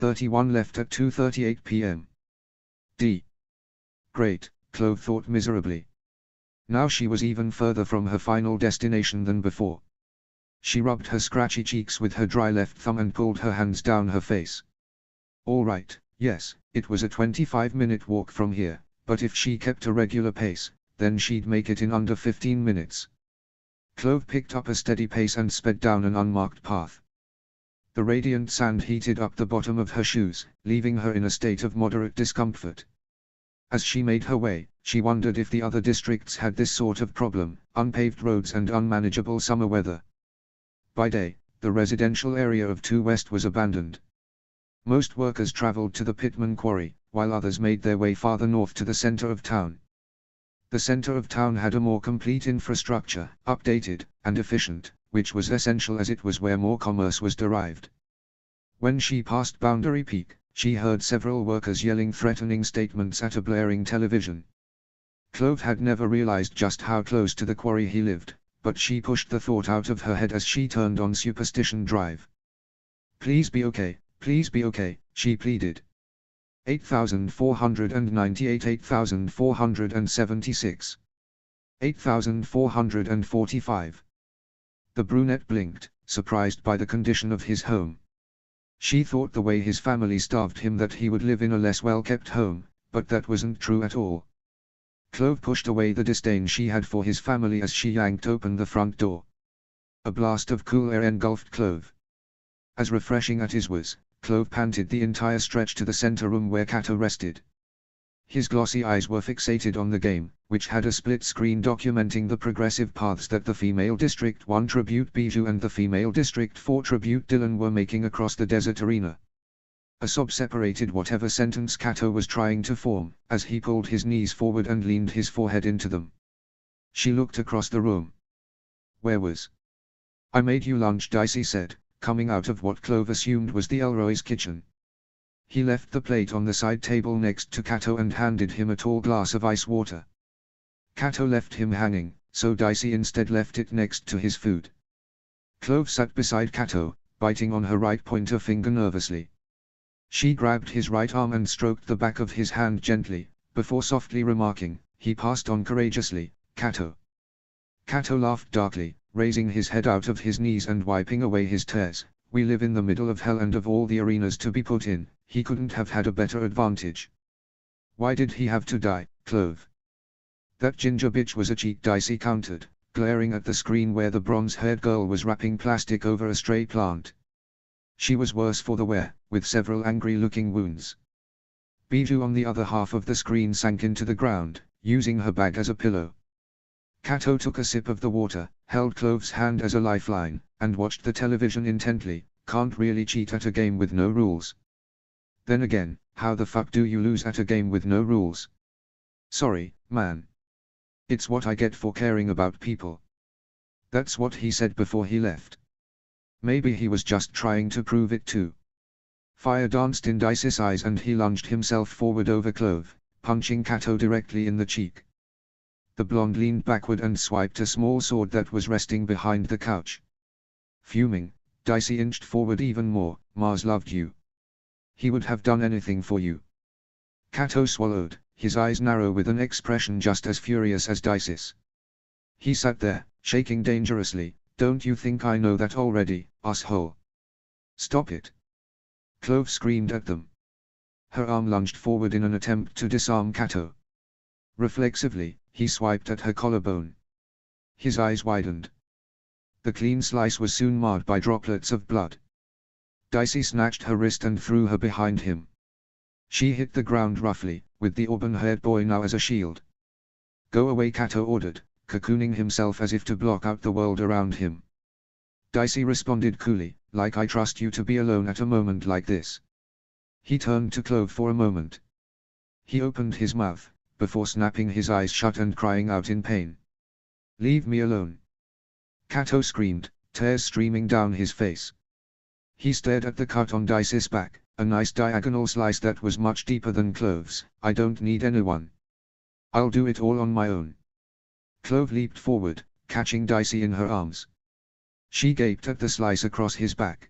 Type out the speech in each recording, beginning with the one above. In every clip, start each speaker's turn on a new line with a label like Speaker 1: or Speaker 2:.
Speaker 1: 31 left at 2:38 p.m. D. Great, Clove thought miserably. Now she was even further from her final destination than before. She rubbed her scratchy cheeks with her dry left thumb and pulled her hands down her face. All right, yes, it was a 25-minute walk from here, but if she kept a regular pace, then she'd make it in under 15 minutes. Clove picked up a steady pace and sped down an unmarked path. The radiant sand heated up the bottom of her shoes, leaving her in a state of moderate discomfort. As she made her way, she wondered if the other districts had this sort of problem, unpaved roads and unmanageable summer weather. By day, the residential area of 2 West was abandoned. Most workers traveled to the Pitman quarry, while others made their way farther north to the center of town. The center of town had a more complete infrastructure, updated and efficient, which was essential as it was where more commerce was derived. When she passed Boundary Peak, she heard several workers yelling threatening statements at a blaring television. Clove had never realized just how close to the quarry he lived, but she pushed the thought out of her head as she turned on Superstition Drive. Please be okay, she pleaded. 8,498, 8,476. 8,445. The brunette blinked, surprised by the condition of his home. She thought the way his family starved him that he would live in a less well-kept home, but that wasn't true at all. Clove pushed away the disdain she had for his family as she yanked open the front door. A blast of cool air engulfed Clove. As refreshing as it was, Clove panted the entire stretch to the center room where Cato rested. His glossy eyes were fixated on the game, which had a split screen documenting the progressive paths that the Female District 1 Tribute Bijou and the Female District 4 Tribute Dylan were making across the desert arena. A sob separated whatever sentence Cato was trying to form, as he pulled his knees forward and leaned his forehead into them. She looked across the room. Where was? I made you lunch, Dicey said, coming out of what Clove assumed was the Elroy's kitchen. He left the plate on the side table next to Cato and handed him a tall glass of ice water. Cato left him hanging, so Dicey instead left it next to his food. Clove sat beside Cato, biting on her right pointer finger nervously. She grabbed his right arm and stroked the back of his hand gently, before softly remarking, he passed on courageously, Cato. Cato laughed darkly, raising his head out of his knees and wiping away his tears. We live in the middle of hell, and of all the arenas to be put in, he couldn't have had a better advantage. Why did he have to die, Clove? That ginger bitch was a cheat, Dicey countered, glaring at the screen where the bronze-haired girl was wrapping plastic over a stray plant. She was worse for the wear, with several angry-looking wounds. Bijou on the other half of the screen sank into the ground, using her bag as a pillow. Cato took a sip of the water, held Clove's hand as a lifeline, and watched the television intently. Can't really cheat at a game with no rules. Then again, how the fuck do you lose at a game with no rules? Sorry, man. It's what I get for caring about people. That's what he said before he left. Maybe he was just trying to prove it too. Fire danced in Dicey's eyes and he lunged himself forward over Clove, punching Cato directly in the cheek. The blonde leaned backward and swiped a small sword that was resting behind the couch. Fuming, Dicey inched forward even more. Mars loved you. He would have done anything for you. Cato swallowed, his eyes narrow with an expression just as furious as Dicey's. He sat there, shaking dangerously. Don't you think I know that already, asshole? Stop it. Clove screamed at them. Her arm lunged forward in an attempt to disarm Cato. Reflexively, he swiped at her collarbone. His eyes widened. The clean slice was soon marred by droplets of blood. Dicey snatched her wrist and threw her behind him. She hit the ground roughly, with the auburn-haired boy now as a shield. Go away, Cato ordered, cocooning himself as if to block out the world around him. Dicey responded coolly, like I trust you to be alone at a moment like this. He turned to Clove for a moment. He opened his mouth, before snapping his eyes shut and crying out in pain. Leave me alone. Cato screamed, tears streaming down his face. He stared at the cut on Dicey's back, a nice diagonal slice that was much deeper than Clove's. I don't need anyone. I'll do it all on my own. Clove leaped forward, catching Dicey in her arms. She gaped at the slice across his back.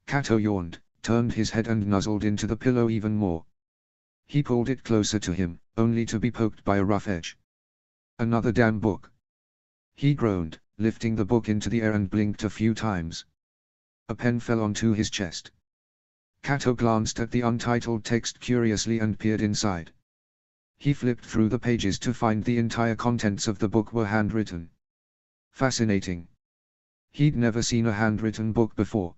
Speaker 1: Kato yawned, turned his head and nuzzled into the pillow even more. He pulled it closer to him, only to be poked by a rough edge. Another damn book. He groaned, lifting the book into the air and blinked a few times. A pen fell onto his chest. Kato glanced at the untitled text curiously and peered inside. He flipped through the pages to find the entire contents of the book were handwritten. Fascinating. He'd never seen a handwritten book before.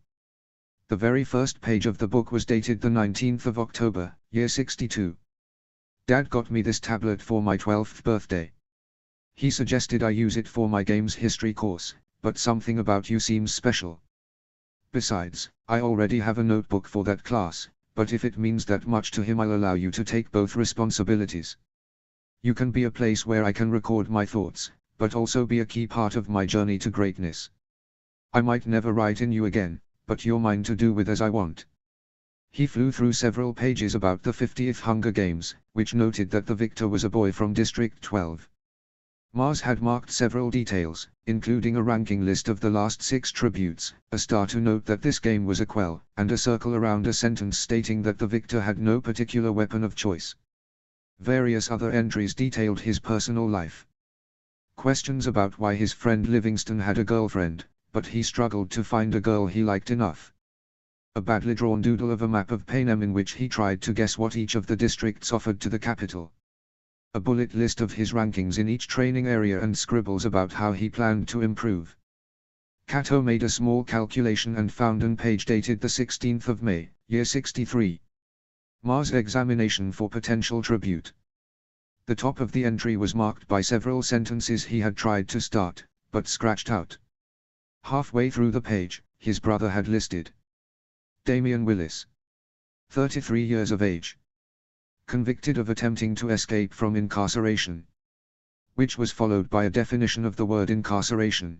Speaker 1: The very first page of the book was dated the 19th of October, year 62. Dad got me this tablet for my 12th birthday. He suggested I use it for my games history course, but something about you seems special. Besides, I already have a notebook for that class, but if it means that much to him I'll allow you to take both responsibilities. You can be a place where I can record my thoughts, but also be a key part of my journey to greatness. I might never write in you again, but you're mine to do with as I want. He flew through several pages about the 50th Hunger Games, which noted that the victor was a boy from District 12. Mars had marked several details, including a ranking list of the last 6 tributes, a star to note that this game was a quell, and a circle around a sentence stating that the victor had no particular weapon of choice. Various other entries detailed his personal life. Questions about why his friend Livingston had a girlfriend, but he struggled to find a girl he liked enough. A badly drawn doodle of a map of Panem in which he tried to guess what each of the districts offered to the capital. A bullet list of his rankings in each training area and scribbles about how he planned to improve. Kato made a small calculation and found an page dated the 16th of May, year 63. Mars examination for potential tribute. The top of the entry was marked by several sentences he had tried to start, but scratched out. Halfway through the page, his brother had listed. Damian Willis. 33 years of age. Convicted of attempting to escape from incarceration. Which was followed by a definition of the word incarceration.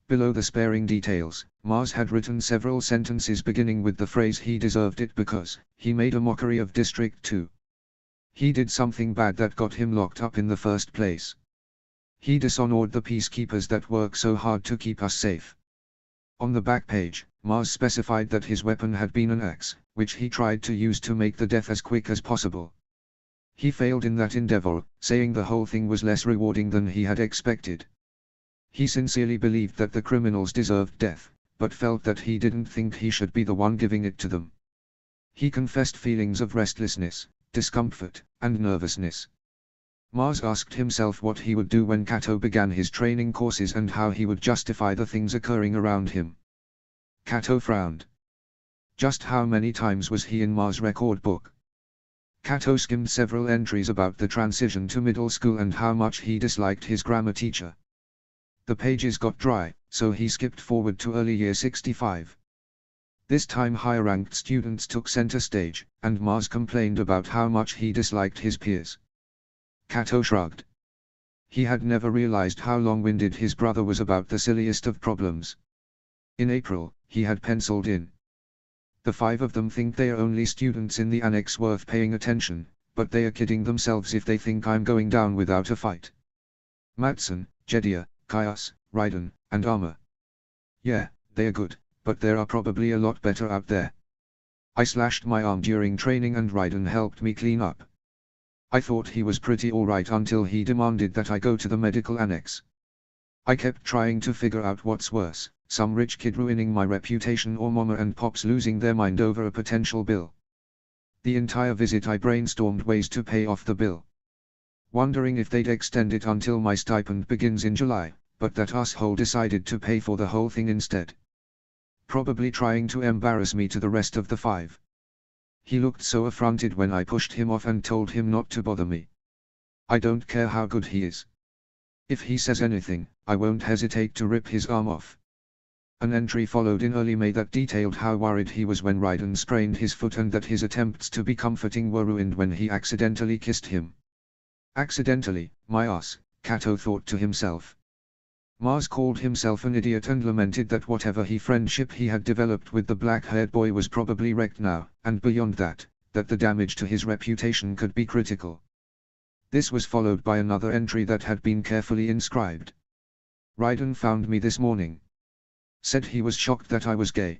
Speaker 1: Below the sparing details, Mars had written several sentences beginning with the phrase "he deserved it because he made a mockery of District 2. He did something bad that got him locked up in the first place. He dishonored the peacekeepers that work so hard to keep us safe." On the back page, Mars specified that his weapon had been an axe, which he tried to use to make the death as quick as possible. He failed in that endeavor, saying the whole thing was less rewarding than he had expected. He sincerely believed that the criminals deserved death, but felt that he didn't think he should be the one giving it to them. He confessed feelings of restlessness, discomfort, and nervousness. Mars asked himself what he would do when Kato began his training courses and how he would justify the things occurring around him. Kato frowned. Just how many times was he in Mars' record book? Kato skimmed several entries about the transition to middle school and how much he disliked his grammar teacher. The pages got dry, so he skipped forward to early year 65. This time higher-ranked students took center stage, and Mars complained about how much he disliked his peers. Kato shrugged. He had never realized how long-winded his brother was about the silliest of problems. In April, he had penciled in. The 5 of them think they are only students in the annex worth paying attention, but they are kidding themselves if they think I'm going down without a fight. Matson, Jedediah, Caius, Raiden, and Armor. Yeah, they are good, but there are probably a lot better out there. I slashed my arm during training and Raiden helped me clean up. I thought he was pretty alright until he demanded that I go to the medical annex. I kept trying to figure out what's worse, some rich kid ruining my reputation or Mama and Pops losing their mind over a potential bill. The entire visit I brainstormed ways to pay off the bill. Wondering if they'd extend it until my stipend begins in July, but that asshole decided to pay for the whole thing instead. Probably trying to embarrass me to the rest of the 5. He looked so affronted when I pushed him off and told him not to bother me. I don't care how good he is. If he says anything, I won't hesitate to rip his arm off. An entry followed in early May that detailed how worried he was when Raiden sprained his foot and that his attempts to be comforting were ruined when he accidentally kissed him. Accidentally, my ass, Kato thought to himself. Mars called himself an idiot and lamented that whatever friendship he had developed with the black-haired boy was probably wrecked now, and beyond that, that the damage to his reputation could be critical. This was followed by another entry that had been carefully inscribed. Raiden found me this morning. Said he was shocked that I was gay,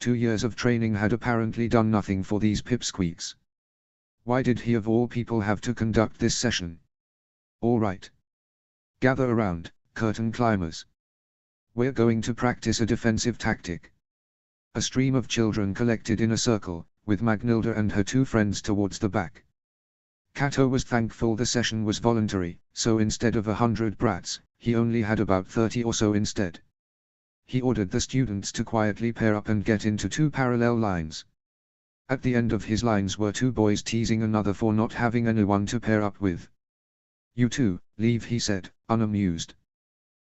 Speaker 1: 2 years of training had apparently done nothing for these pipsqueaks. Why did he of all people have to conduct this session? All right. Gather around, curtain climbers. We're going to practice a defensive tactic. A stream of children collected in a circle, with Magnilda and her 2 friends towards the back. Cato was thankful the session was voluntary, so instead of 100 brats, he only had about 30 or so instead. He ordered the students to quietly pair up and get into 2 parallel lines. At the end of his lines were 2 boys teasing another for not having anyone to pair up with. "You two, leave," he said, unamused.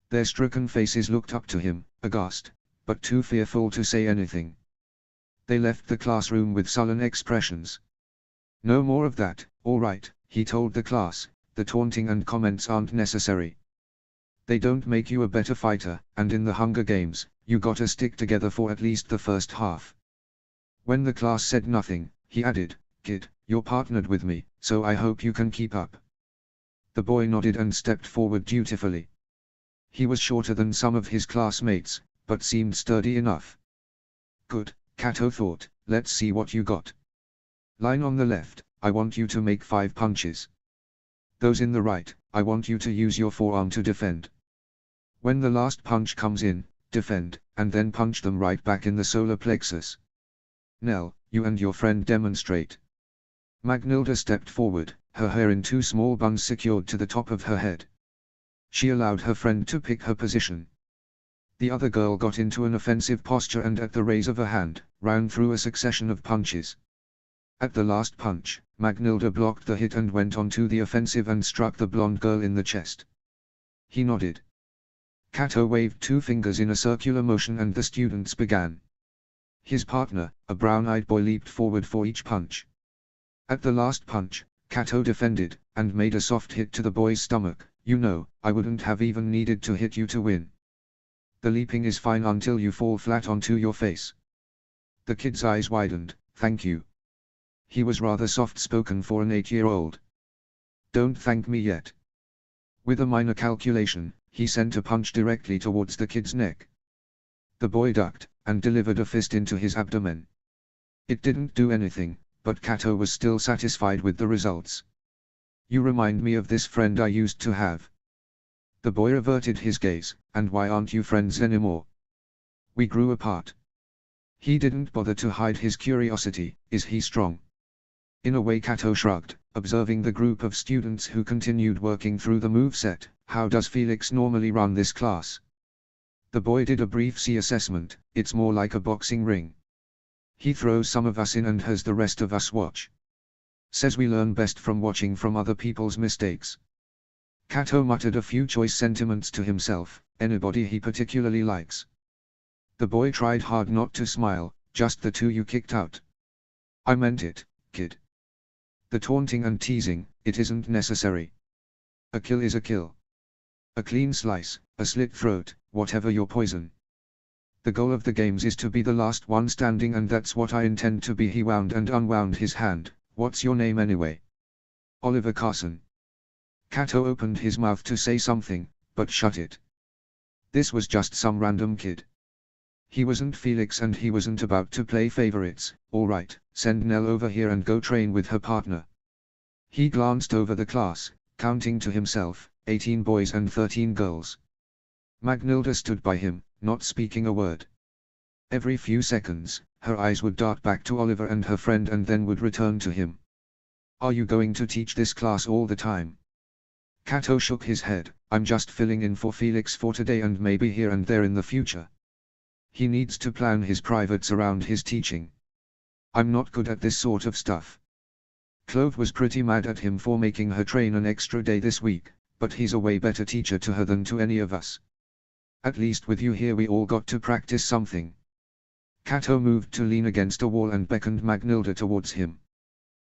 Speaker 1: Their stricken faces looked up to him, aghast, but too fearful to say anything. They left the classroom with sullen expressions. "No more of that, all right," he told the class, "the taunting and comments aren't necessary. They don't make you a better fighter, and in the Hunger Games, you gotta stick together for at least the first half." When the class said nothing, he added, "Kid, you're partnered with me, so I hope you can keep up." The boy nodded and stepped forward dutifully. He was shorter than some of his classmates, but seemed sturdy enough. "Good," Cato thought, "let's see what you got. Line on the left, I want you to make 5 punches. Those in the right, I want you to use your forearm to defend. When the last punch comes in, defend, and then punch them right back in the solar plexus. Nell, you and your friend demonstrate." Magnilda stepped forward, her hair in 2 small buns secured to the top of her head. She allowed her friend to pick her position. The other girl got into an offensive posture and at the raise of a hand, ran through a succession of punches. At the last punch, Magnilda blocked the hit and went on to the offensive and struck the blonde girl in the chest. He nodded. Cato waved 2 fingers in a circular motion and the students began. His partner, a brown-eyed boy, leaped forward for each punch. At the last punch, Cato defended, and made a soft hit to the boy's stomach. "You know, I wouldn't have even needed to hit you to win. The leaping is fine until you fall flat onto your face." The kid's eyes widened. "Thank you." He was rather soft-spoken for an 8-year-old. "Don't thank me yet." With a minor calculation, he sent a punch directly towards the kid's neck. The boy ducked, and delivered a fist into his abdomen. It didn't do anything, but Cato was still satisfied with the results. "You remind me of this friend I used to have." The boy averted his gaze. "And why aren't you friends anymore?" "We grew apart." He didn't bother to hide his curiosity. "Is he strong?" In a way, Cato shrugged, observing the group of students who continued working through the moveset. "How does Felix normally run this class?" The boy did a brief assessment. "It's more like a boxing ring. He throws some of us in and has the rest of us watch. Says we learn best from watching from other people's mistakes." Cato muttered a few choice sentiments to himself. "Anybody he particularly likes?" The boy tried hard not to smile. "Just the 2 you kicked out." "I meant it, kid. The taunting and teasing, it isn't necessary. A kill is a kill. A clean slice, a slit throat, whatever your poison. The goal of the games is to be the last one standing, and that's what I intend to be." He wound and unwound his hand. "What's your name anyway?" "Oliver Carson." Cato opened his mouth to say something, but shut it. This was just some random kid. He wasn't Felix and he wasn't about to play favorites. "All right, send Nell over here and go train with her partner." He glanced over the class, counting to himself, 18 boys and 13 girls. Magnilda stood by him, not speaking a word. Every few seconds, her eyes would dart back to Oliver and her friend and then would return to him. "Are you going to teach this class all the time?" Cato shook his head. "I'm just filling in for Felix for today and maybe here and there in the future. He needs to plan his privates around his teaching. I'm not good at this sort of stuff." Clove was pretty mad at him for making her train an extra day this week, but he's a way better teacher to her than to any of us. "At least with you here we all got to practice something." Cato moved to lean against a wall and beckoned Magnilda towards him.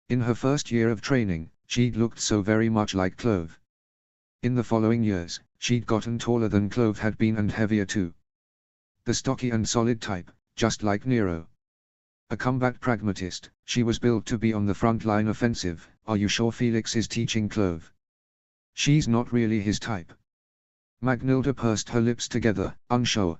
Speaker 1: In her first year of training, she'd looked so very much like Clove. In the following years, she'd gotten taller than Clove had been and heavier too. The stocky and solid type, just like Nero. A combat pragmatist, she was built to be on the front line offensive. "Are you sure Felix is teaching Clove?" "She's not really his type." Magnilda pursed her lips together. "Unsure,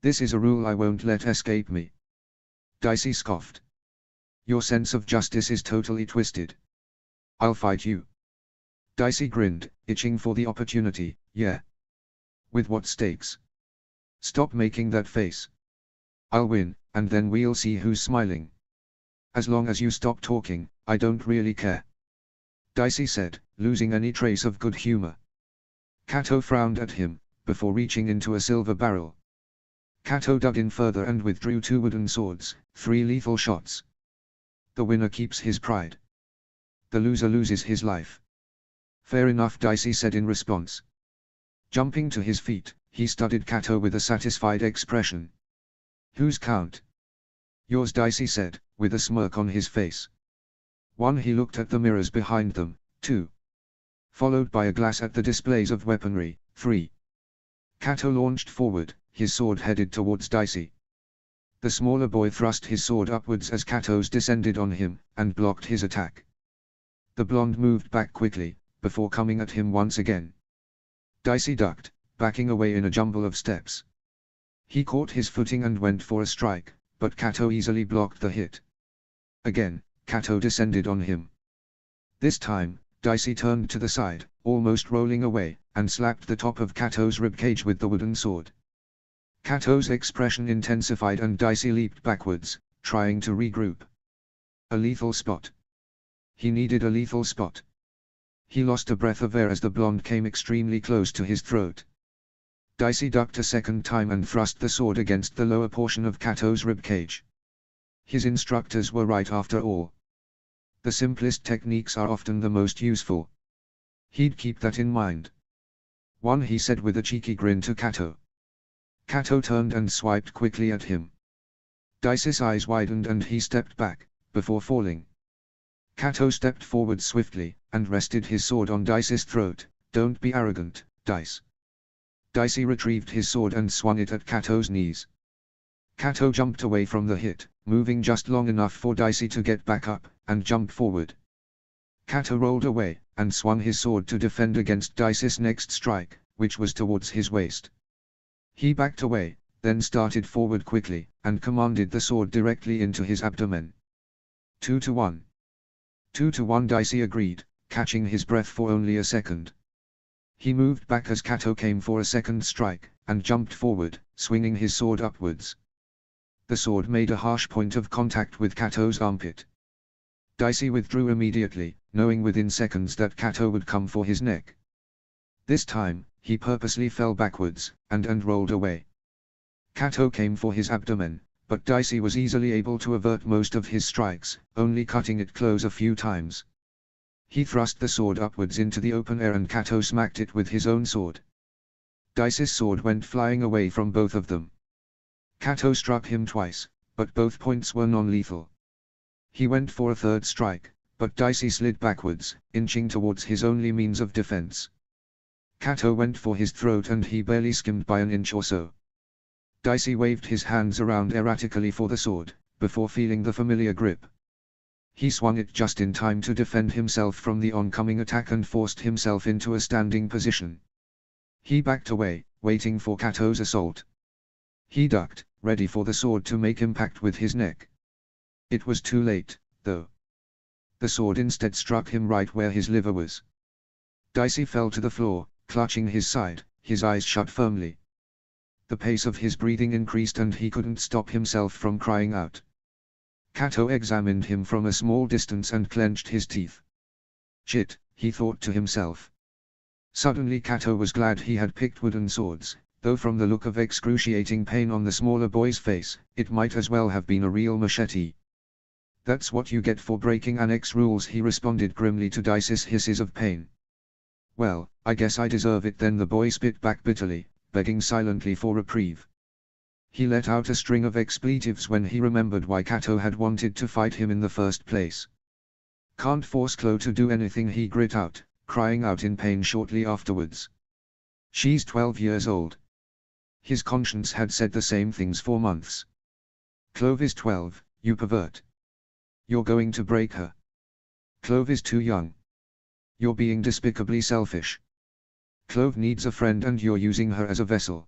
Speaker 1: This is a rule I won't let escape me. Dicey scoffed. Your sense of justice is totally twisted. I'll fight you. Dicey grinned, itching for the opportunity. Yeah. With what stakes? Stop making that face. I'll win, and then we'll see who's smiling. As long as you stop talking, I don't really care. Dicey said, losing any trace of good humor. Kato frowned at him, before reaching into a silver barrel. Kato dug in further and withdrew 2 wooden swords, 3 lethal shots. The winner keeps his pride. The loser loses his life. Fair enough, Dicey said in response. Jumping to his feet, he studied Kato with a satisfied expression. Whose count? Yours, Dicey said, with a smirk on his face. 1. He looked at the mirrors behind them. 2. Followed by a glass at the displays of weaponry. 3. Kato launched forward, his sword headed towards Dicey. The smaller boy thrust his sword upwards as Kato's descended on him, and blocked his attack. The blonde moved back quickly, before coming at him once again. Dicey ducked, backing away in a jumble of steps. He caught his footing and went for a strike, but Kato easily blocked the hit. Again, Kato descended on him. This time, Dicey turned to the side, almost rolling away, and slapped the top of Kato's ribcage with the wooden sword. Kato's expression intensified and Dicey leaped backwards, trying to regroup. A lethal spot. He needed a lethal spot. He lost a breath of air as the blonde came extremely close to his throat. Dicey ducked a second time and thrust the sword against the lower portion of Kato's ribcage. His instructors were right after all. The simplest techniques are often the most useful. He'd keep that in mind. 1. He said with a cheeky grin to Kato. Kato turned and swiped quickly at him. Dicey's eyes widened and he stepped back, before falling. Kato stepped forward swiftly, and rested his sword on Dicey's throat. Don't be arrogant, Dice. Dicey retrieved his sword and swung it at Kato's knees. Kato jumped away from the hit, moving just long enough for Dicey to get back up, and jump forward. Kato rolled away, and swung his sword to defend against Dicey's next strike, which was towards his waist. He backed away, then started forward quickly, and commanded the sword directly into his abdomen. 2-1. 2-1, Dicey agreed, catching his breath for only a second. He moved back as Kato came for a second strike, and jumped forward, swinging his sword upwards. The sword made a harsh point of contact with Kato's armpit. Dicey withdrew immediately, knowing within seconds that Kato would come for his neck. This time, he purposely fell backwards, and rolled away. Kato came for his abdomen, but Dicey was easily able to avert most of his strikes, only cutting it close a few times. He thrust the sword upwards into the open air and Kato smacked it with his own sword. Dicey's sword went flying away from both of them. Kato struck him twice, but both points were non-lethal. He went for a third strike, but Dicey slid backwards, inching towards his only means of defense. Kato went for his throat and he barely skimmed by an inch or so. Dicey waved his hands around erratically for the sword, before feeling the familiar grip. He swung it just in time to defend himself from the oncoming attack and forced himself into a standing position. He backed away, waiting for Kato's assault. He ducked, ready for the sword to make impact with his neck. It was too late, though. The sword instead struck him right where his liver was. Dicey fell to the floor, clutching his side, his eyes shut firmly. The pace of his breathing increased and he couldn't stop himself from crying out. Kato examined him from a small distance and clenched his teeth. Shit, he thought to himself. Suddenly Kato was glad he had picked wooden swords, though from the look of excruciating pain on the smaller boy's face, it might as well have been a real machete. That's what you get for breaking Annex rules, he responded grimly to Dicey's hisses of pain. Well, I guess I deserve it then, the boy spit back bitterly, begging silently for reprieve. He let out a string of expletives when he remembered why Kato had wanted to fight him in the first place. Can't force Chloe to do anything, he grit out, crying out in pain shortly afterwards. She's 12 years old. His conscience had said the same things for months. Clove is 12, you pervert. You're going to break her. Clove is too young. You're being despicably selfish. Clove needs a friend and you're using her as a vessel.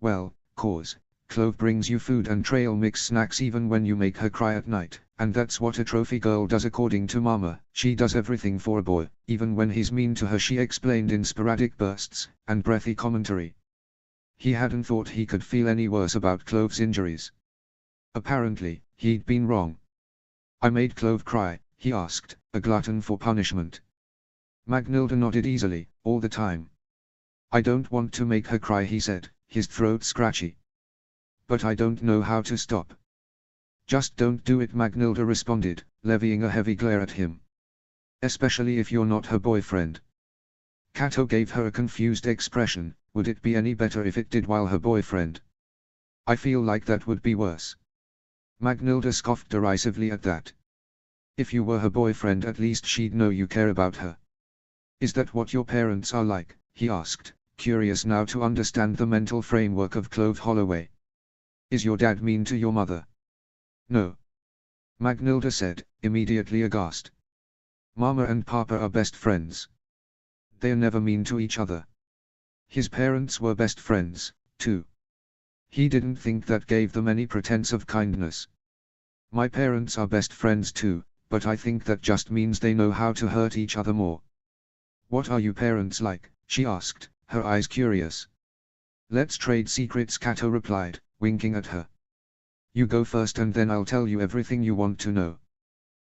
Speaker 1: Well, cause Clove brings you food and trail mix snacks even when you make her cry at night, and that's what a trophy girl does according to Mama. She does everything for a boy, even when he's mean to her, she explained in sporadic bursts and breathy commentary. He hadn't thought he could feel any worse about Clove's injuries. Apparently, he'd been wrong. I made Clove cry, he asked, a glutton for punishment. Magnilda nodded easily, all the time. I don't want to make her cry, he said, his throat scratchy. But I don't know how to stop. Just don't do it, Magnilda responded, levying a heavy glare at him. Especially if you're not her boyfriend. Kato gave her a confused expression. Would it be any better if it did while her boyfriend? I feel like that would be worse. Magnilda scoffed derisively at that. If you were her boyfriend, at least she'd know you care about her. Is that what your parents are like? He asked, curious now to understand the mental framework of Clove Holloway. Is your dad mean to your mother? No. Magnilda said, immediately aghast. Mama and Papa are best friends. They're never mean to each other. His parents were best friends, too. He didn't think that gave them any pretense of kindness. My parents are best friends too, but I think that just means they know how to hurt each other more. What are you parents like? She asked, her eyes curious. Let's trade secrets, Kato replied, winking at her. You go first and then I'll tell you everything you want to know.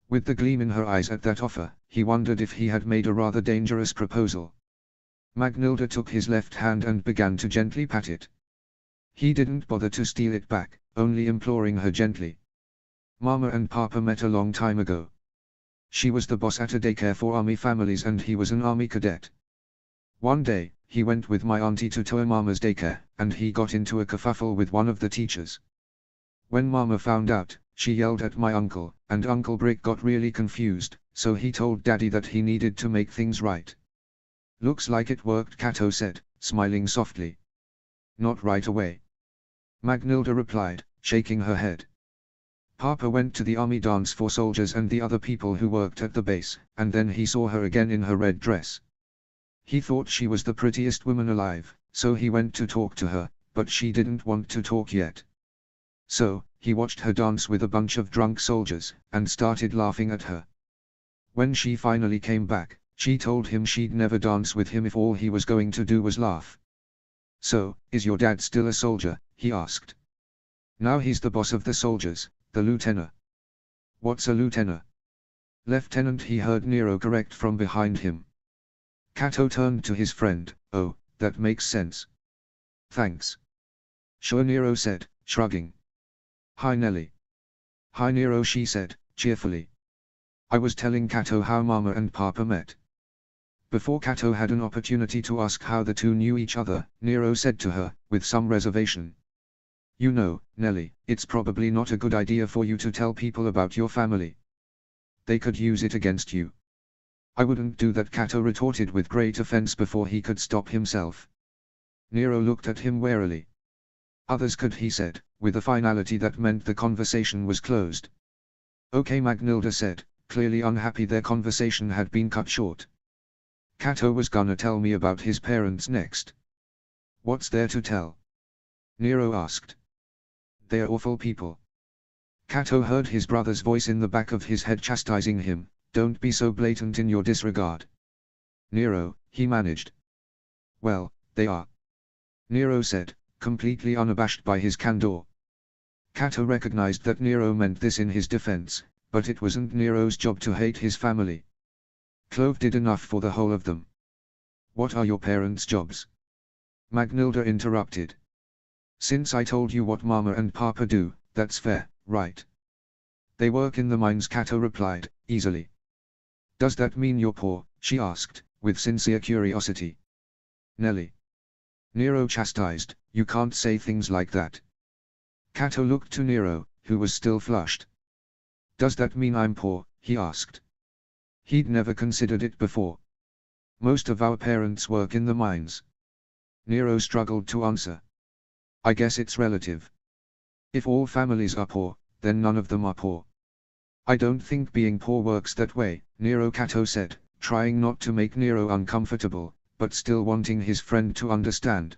Speaker 1: With the gleam in her eyes at that offer, he wondered if he had made a rather dangerous proposal. Magnilda took his left hand and began to gently pat it. He didn't bother to steal it back, only imploring her gently. Mama and Papa met a long time ago. She was the boss at a daycare for army families and he was an army cadet. One day, he went with my auntie to tour Mama's daycare, and he got into a kerfuffle with one of the teachers. When Mama found out, she yelled at my uncle, and Uncle Brick got really confused, so he told Daddy that he needed to make things right. Looks like it worked, Kato said, smiling softly. Not right away. Magnilda replied, shaking her head. Papa went to the army dance for soldiers and the other people who worked at the base, and then he saw her again in her red dress. He thought she was the prettiest woman alive, so he went to talk to her, but she didn't want to talk yet. So, he watched her dance with a bunch of drunk soldiers, and started laughing at her. When she finally came back, she told him she'd never dance with him if all he was going to do was laugh. So, is your dad still a soldier? He asked. Now he's the boss of the soldiers, the lieutenant. What's a lieutenant? Lieutenant, he heard Nero correct from behind him. Kato turned to his friend. Oh, that makes sense. Thanks. Sure, Nero said, shrugging. Hi Nelly. Hi Nero, she said, cheerfully. I was telling Kato how Mama and Papa met. Before Kato had an opportunity to ask how the two knew each other, Nero said to her, with some reservation. You know, Nelly, it's probably not a good idea for you to tell people about your family. They could use it against you. I wouldn't do that, Kato retorted with great offense before he could stop himself. Nero looked at him warily. Others could, he said, with a finality that meant the conversation was closed. Okay, Magnilda said, clearly unhappy their conversation had been cut short. Kato was gonna tell me about his parents next. What's there to tell? Nero asked. They're awful people. Kato heard his brother's voice in the back of his head chastising him. Don't be so blatant in your disregard. Nero, he managed. Well, they are. Nero said, completely unabashed by his candor. Kato recognized that Nero meant this in his defense, but it wasn't Nero's job to hate his family. Clove did enough for the whole of them. What are your parents' jobs? Magnilda interrupted. Since I told you what Mama and Papa do, that's fair, right? They work in the mines, Kato replied, easily. Does that mean you're poor? She asked, with sincere curiosity. Nelly. Nero chastised, you can't say things like that. Kato looked to Nero, who was still flushed. Does that mean I'm poor? He asked. He'd never considered it before. Most of our parents work in the mines. Nero struggled to answer. I guess it's relative. If all families are poor, then none of them are poor. I don't think being poor works that way, Nero, Kato said, trying not to make Nero uncomfortable, but still wanting his friend to understand.